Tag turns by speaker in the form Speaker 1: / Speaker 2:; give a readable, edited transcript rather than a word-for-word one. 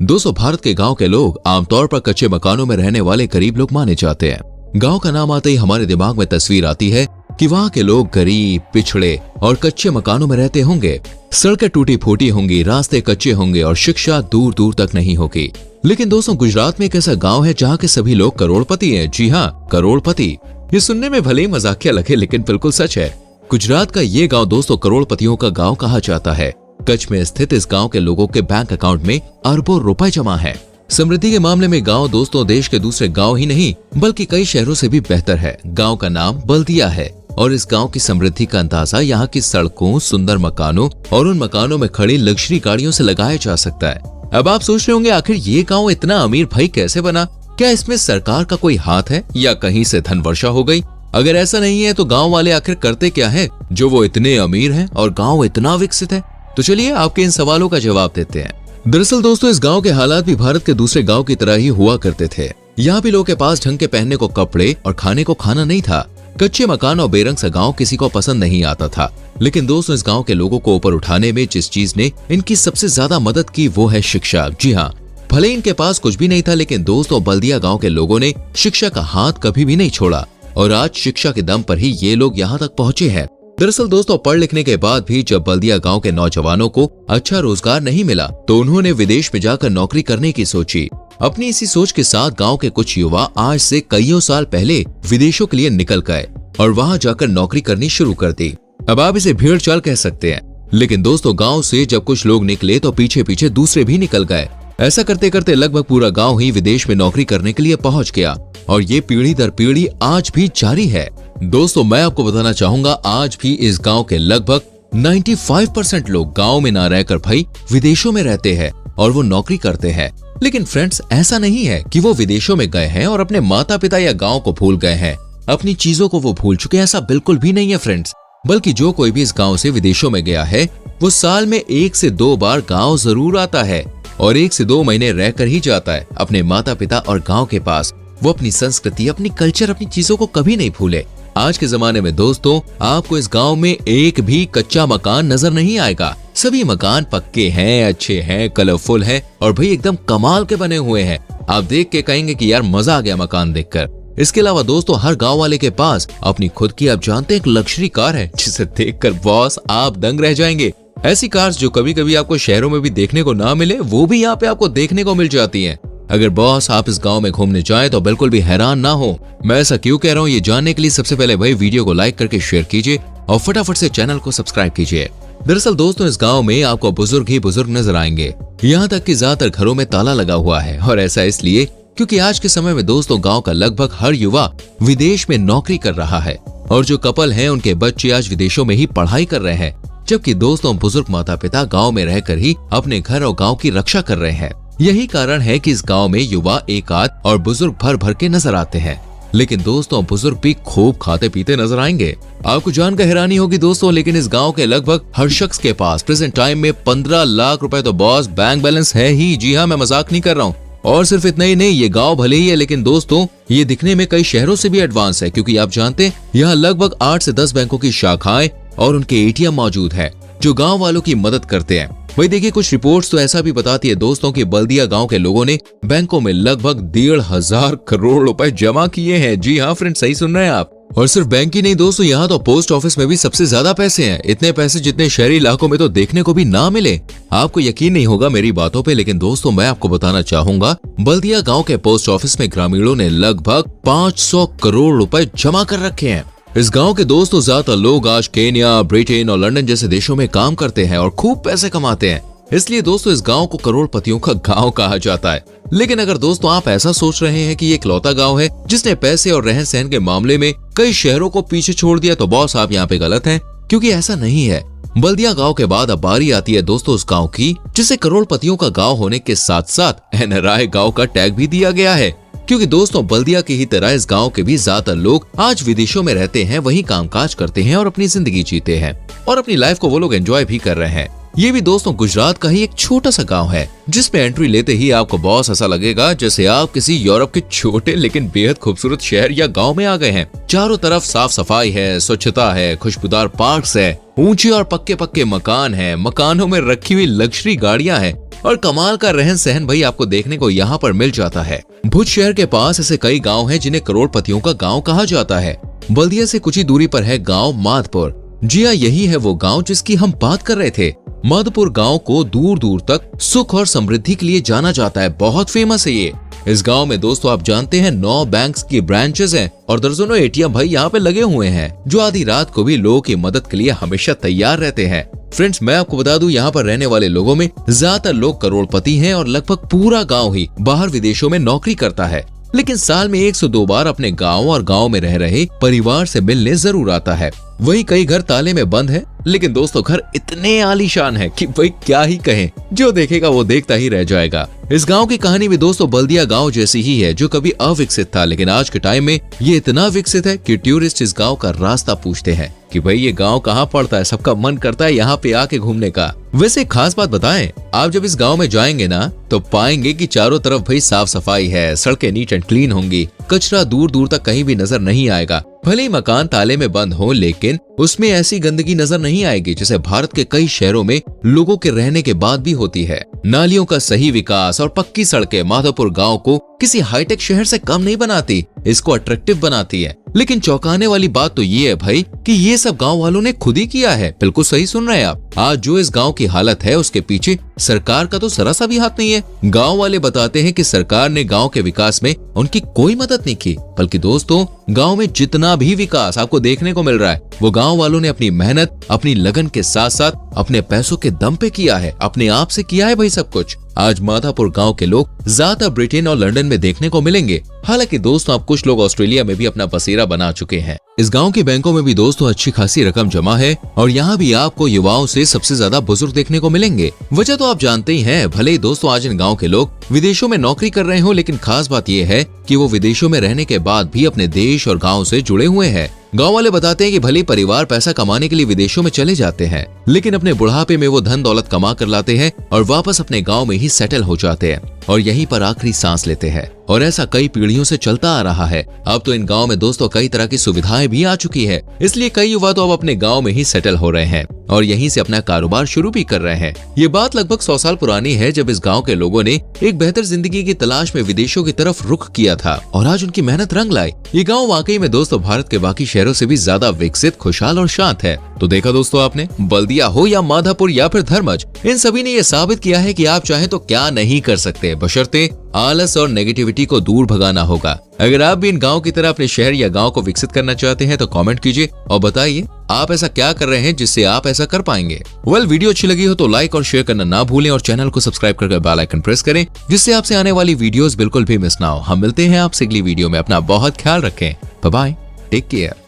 Speaker 1: दोस्तों, भारत के गांव के लोग आमतौर पर कच्चे मकानों में रहने वाले गरीब लोग माने जाते हैं। गांव का नाम आते ही हमारे दिमाग में तस्वीर आती है कि वहाँ के लोग गरीब, पिछड़े और कच्चे मकानों में रहते होंगे। सड़कें टूटी फूटी होंगी, रास्ते कच्चे होंगे और शिक्षा दूर दूर तक नहीं होगी। लेकिन दोस्तों, गुजरात में एक ऐसा गांव है जहाँ के सभी लोग करोड़पति हैं। जी हाँ, करोड़पति। ये सुनने में भले ही मजाकिया लगे, लेकिन बिल्कुल सच है। गुजरात का ये गांव दोस्तों करोड़पतियों का गांव कहा जाता है। कच्छ में स्थित इस गांव के लोगों के बैंक अकाउंट में अरबों रुपए जमा है। समृद्धि के मामले में गांव दोस्तों देश के दूसरे गांव ही नहीं बल्कि कई शहरों से भी बेहतर है। गांव का नाम बल्दिया है और इस गांव की समृद्धि का अंदाजा यहाँ की सड़कों, सुंदर मकानों और उन मकानों में खड़ी लग्जरी गाड़ियों से लगाया जा सकता है। अब आप सोच रहे होंगे, आखिर ये गाँव इतना अमीर भाई कैसे बना? क्या इसमें सरकार का कोई हाथ है या कहीं से धन वर्षा हो गई? अगर ऐसा नहीं है तो गाँव वाले आखिर करते क्या है जो वो इतने अमीर हैं और गाँव इतना विकसित है? तो चलिए आपके इन सवालों का जवाब देते हैं। दरअसल दोस्तों, इस गांव के हालात भी भारत के दूसरे गांव की तरह ही हुआ करते थे। यहाँ भी लोगों के पास ढंग के पहनने को कपड़े और खाने को खाना नहीं था। कच्चे मकान और बेरंग सा गांव किसी को पसंद नहीं आता था। लेकिन दोस्तों, इस गांव के लोगों को ऊपर उठाने में जिस चीज ने इनकी सबसे ज्यादा मदद की वो है शिक्षा। जी हाँ, भले इनके पास कुछ भी नहीं था, लेकिन दोस्तों बल्दिया गाँव के लोगों ने शिक्षा का हाथ कभी भी नहीं छोड़ा और आज शिक्षा के दम पर ही ये लोग यहाँ तक पहुँचे हैं। दरअसल दोस्तों, पढ़ लिखने के बाद भी जब बल्दिया गांव के नौजवानों को अच्छा रोजगार नहीं मिला तो उन्होंने विदेश में जाकर नौकरी करने की सोची। अपनी इसी सोच के साथ गांव के कुछ युवा आज से कईयों साल पहले विदेशों के लिए निकल गए और वहां जाकर नौकरी करनी शुरू कर दी। अब आप इसे भीड़ चाल कह सकते हैं। लेकिन दोस्तों, गाँव से जब कुछ लोग निकले तो पीछे पीछे दूसरे भी निकल गए। ऐसा करते करते लगभग पूरा गाँव ही विदेश में नौकरी करने के लिए पहुँच गया और ये पीढ़ी दर पीढ़ी आज भी जारी है। दोस्तों, मैं आपको बताना चाहूंगा, आज भी इस गांव के लगभग 95% लोग गांव में ना रहकर भाई विदेशों में रहते हैं और वो नौकरी करते हैं। लेकिन फ्रेंड्स, ऐसा नहीं है कि वो विदेशों में गए हैं और अपने माता पिता या गांव को भूल गए हैं, अपनी चीजों को वो भूल चुके हैं। ऐसा बिल्कुल भी नहीं है फ्रेंड्स। बल्कि जो कोई भी इस गाँव से विदेशों में गया है वो साल में 1 से 2 बार गाँव जरूर आता है और 1 से 2 महीने रहकर ही जाता है अपने माता पिता और गाँव के पास। वो अपनी संस्कृति, अपनी कल्चर, अपनी चीजों को कभी नहीं भूले। आज के जमाने में दोस्तों आपको इस गांव में एक भी कच्चा मकान नजर नहीं आएगा। सभी मकान पक्के हैं, अच्छे हैं, कलरफुल हैं और भाई एकदम कमाल के बने हुए हैं। आप देख के कहेंगे कि यार मजा आ गया मकान देखकर। इसके अलावा दोस्तों, हर गांव वाले के पास अपनी खुद की, आप जानते हैं, एक लग्जरी कार है जिसे देखकर बॉस आप दंग रह जाएंगे। ऐसी कार्स जो कभी कभी आपको शहरों में भी देखने को ना मिले, वो भी यहाँ पे आपको देखने को मिल जाती है। अगर बॉस आप इस गांव में घूमने जाएं तो बिल्कुल भी हैरान ना हो। मैं ऐसा क्यों कह रहा हूं ये जानने के लिए सबसे पहले भाई वीडियो को लाइक करके शेयर कीजिए और फटाफट से चैनल को सब्सक्राइब कीजिए। दरअसल दोस्तों, इस गांव में आपको बुजुर्ग ही बुजुर्ग नजर आएंगे। यहाँ तक कि ज्यादातर घरों में ताला लगा हुआ है और ऐसा इसलिए क्योंकि आज के समय में दोस्तों गाँव का लगभग हर युवा विदेश में नौकरी कर रहा है और जो कपल है उनके बच्चे आज विदेशों में ही पढ़ाई कर रहे हैं। जबकि दोस्तों बुजुर्ग माता पिता गाँव में रहकर ही अपने घर और गाँव की रक्षा कर रहे हैं। यही कारण है कि इस गांव में युवा एक आध और बुजुर्ग भर भर के नजर आते हैं। लेकिन दोस्तों, बुजुर्ग भी खूब खाते पीते नजर आएंगे। आपको जानकर हैरानी होगी दोस्तों, लेकिन इस गांव के लगभग हर शख्स के पास प्रेजेंट टाइम में 15 लाख रुपए तो बॉस बैंक बैलेंस है ही। जी हाँ, मैं मजाक नहीं कर रहा हूँ। और सिर्फ इतना ही नहीं, ये गांव भले ही है लेकिन दोस्तों ये दिखने में कई शहरों से भी एडवांस है, क्योंकि आप जानते हैं यहाँ लगभग 8 से 10 बैंकों की शाखाएं और उनके ATM मौजूद है जो गाँव वालों की मदद करते हैं। वही देखिए, कुछ रिपोर्ट्स तो ऐसा भी बताती है दोस्तों कि बल्दिया गांव के लोगों ने बैंकों में लगभग 1,500 करोड़ रुपए जमा किए हैं। जी हाँ फ्रेंड, सही सुन रहे हैं आप। और सिर्फ बैंक ही नहीं दोस्तों, यहाँ तो पोस्ट ऑफिस में भी सबसे ज्यादा पैसे हैं। इतने पैसे जितने शहरी इलाकों में तो देखने को भी ना मिले। आपको यकीन नहीं होगा मेरी बातों पे, लेकिन दोस्तों मैं आपको बताना चाहूंगा, बल्दिया गाँव के पोस्ट ऑफिस में ग्रामीणों ने लगभग 500 करोड़ रुपए जमा कर रखे हैं। इस गांव के दोस्तों ज्यादातर लोग आज केन्या, ब्रिटेन और लंदन जैसे देशों में काम करते हैं और खूब पैसे कमाते हैं। इसलिए दोस्तों इस गांव को करोड़पतियों का गांव कहा जाता है। लेकिन अगर दोस्तों आप ऐसा सोच रहे हैं कि ये इकलौता गांव है जिसने पैसे और रहन सहन के मामले में कई शहरों को पीछे छोड़ दिया, तो बॉस आप यहाँ पे गलत हैं, क्योंकि ऐसा नहीं है। बल्दिया गांव के बाद अब बारी आती है दोस्तों उस गांव की जिसे करोड़पतियों का गांव होने के साथ साथ NRI गांव का टैग भी दिया गया है। क्योंकि दोस्तों बल्दिया की ही तरह इस गांव के भी ज्यादातर लोग आज विदेशों में रहते हैं, वहीं कामकाज करते हैं और अपनी जिंदगी जीते हैं और अपनी लाइफ को वो लोग एंजॉय भी कर रहे हैं। ये भी दोस्तों गुजरात का ही एक छोटा सा गांव है, जिसमें एंट्री लेते ही आपको बॉस ऐसा लगेगा जैसे आप किसी यूरोप के छोटे लेकिन बेहद खूबसूरत शहर या गांव में आ गए हैं। चारों तरफ साफ सफाई है, स्वच्छता है, खुशबूदार पार्क्स है, ऊंचे और पक्के पक्के मकान है, मकानों में रखी हुई लग्जरी गाड़ियां हैं और कमाल का रहन सहन भाई आपको देखने को यहाँ पर मिल जाता है। भुज शहर के पास ऐसे कई गाँव है जिन्हें करोड़पतियों का गाँव कहा जाता है। बल्दिया से कुछ ही दूरी पर है गाँव माधपुर। जी हाँ, यही है वो गाँव जिसकी हम बात कर रहे थे। माधपुर गांव को दूर दूर तक सुख और समृद्धि के लिए जाना जाता है, बहुत फेमस है ये। इस गांव में दोस्तों आप जानते हैं 9 बैंक्स की ब्रांचेस हैं और दर्जनों एटीएम भाई यहाँ पे लगे हुए हैं, जो आधी रात को भी लोगों की मदद के लिए हमेशा तैयार रहते हैं। फ्रेंड्स, मैं आपको बता दूं, यहाँ पर रहने वाले लोगों में ज्यादातर लोग करोड़पति हैं और लगभग पूरा गाँव ही बाहर विदेशों में नौकरी करता है। लेकिन साल में 102 बार अपने गाँव और गाँव में रह रहे परिवार से मिलने जरूर आता है। वही कई घर ताले में बंद है, लेकिन दोस्तों घर इतने आलीशान है कि भाई क्या ही कहें, जो देखेगा वो देखता ही रह जाएगा। इस गांव की कहानी भी दोस्तों बल्दिया गांव जैसी ही है, जो कभी अविकसित था, लेकिन आज के टाइम में ये इतना विकसित है कि टूरिस्ट इस गांव का रास्ता पूछते हैं कि भाई ये गांव कहाँ पड़ता है। सबका मन करता है यहाँ पे आके घूमने का। वैसे खास बात बताएं, आप जब इस गांव में जाएंगे ना तो पाएंगे कि चारों तरफ भाई साफ सफाई है, सड़कें नीट एंड क्लीन होंगी, कचरा दूर दूर तक कहीं भी नजर नहीं आएगा। भले ही मकान ताले में बंद हो, लेकिन उसमें ऐसी गंदगी नजर नहीं आएगी जैसे भारत के कई शहरों में लोगों के रहने के बाद भी होती है। नालियों का सही विकास और पक्की सड़कें माधोपुर गांव को किसी हाईटेक शहर से कम नहीं बनाती, इसको अट्रैक्टिव बनाती है। लेकिन चौंकाने वाली बात तो ये है भाई कि ये सब गांव वालों ने खुद ही किया है। बिल्कुल सही सुन रहे हैं आप। आज जो इस गांव की हालत है उसके पीछे सरकार का तो जरा सा भी हाथ नहीं है। गांव वाले बताते हैं कि सरकार ने गांव के विकास में उनकी कोई मदद नहीं की, बल्कि दोस्तों गांव में जितना भी विकास आपको देखने को मिल रहा है वो गांव वालों ने अपनी मेहनत, अपनी लगन के साथ साथ अपने पैसों के दम पे किया है, अपने आप से किया है भाई सब कुछ। आज माधापुर गांव के लोग ज्यादा ब्रिटेन और लंदन में देखने को मिलेंगे। हालांकि दोस्तों अब कुछ लोग ऑस्ट्रेलिया में भी अपना बसेरा बना चुके हैं। इस गांव के बैंकों में भी दोस्तों अच्छी खासी रकम जमा है और यहाँ भी आपको युवाओं से सबसे ज्यादा बुजुर्ग देखने को मिलेंगे। वजह तो आप जानते ही हैं। भले ही दोस्तों आज इन गांव के लोग विदेशों में नौकरी कर रहे हो, लेकिन खास बात यह है कि वो विदेशों में रहने के बाद भी अपने देश और गाँव से जुड़े हुए हैं। गांव वाले बताते हैं कि भले परिवार पैसा कमाने के लिए विदेशों में चले जाते हैं, लेकिन अपने बुढ़ापे में वो धन दौलत कमा कर लाते हैं और वापस अपने गांव में ही सेटल हो जाते हैं और यहीं पर आखिरी सांस लेते हैं। और ऐसा कई पीढ़ियों से चलता आ रहा है। अब तो इन गांव में दोस्तों कई तरह की सुविधाएं भी आ चुकी है, इसलिए कई युवा तो अब अपने गांव में ही सेटल हो रहे हैं और यहीं से अपना कारोबार शुरू भी कर रहे हैं। ये बात लगभग 100 साल पुरानी है, जब इस गांव के लोगों ने एक बेहतर जिंदगी की तलाश में विदेशों की तरफ रुख किया था और आज उनकी मेहनत रंग लाई। ये गांव वाकई में दोस्तों भारत के बाकी शहरों से भी ज्यादा विकसित, खुशहाल और शांत है। तो देखा दोस्तों आपने, बल्दिया हो या माधापुर या फिर धर्मज, इन सभी ने ये साबित किया है कि आप चाहे तो क्या नहीं कर सकते, बशर्ते आलस और नेगेटिविटी को दूर भगाना होगा। अगर आप भी इन गांव की तरह अपने शहर या गांव को विकसित करना चाहते हैं तो कमेंट कीजिए और बताइए आप ऐसा क्या कर रहे हैं जिससे आप ऐसा कर पाएंगे। वीडियो अच्छी लगी हो तो लाइक और शेयर करना ना भूलें और चैनल को सब्सक्राइब करके बेल आइकन प्रेस करें, जिससे आपसे आने वाली वीडियोस बिल्कुल भी मिस ना हो। हम मिलते हैं आपसे अगली वीडियो में। अपना बहुत ख्याल रखें। Bye bye, take care.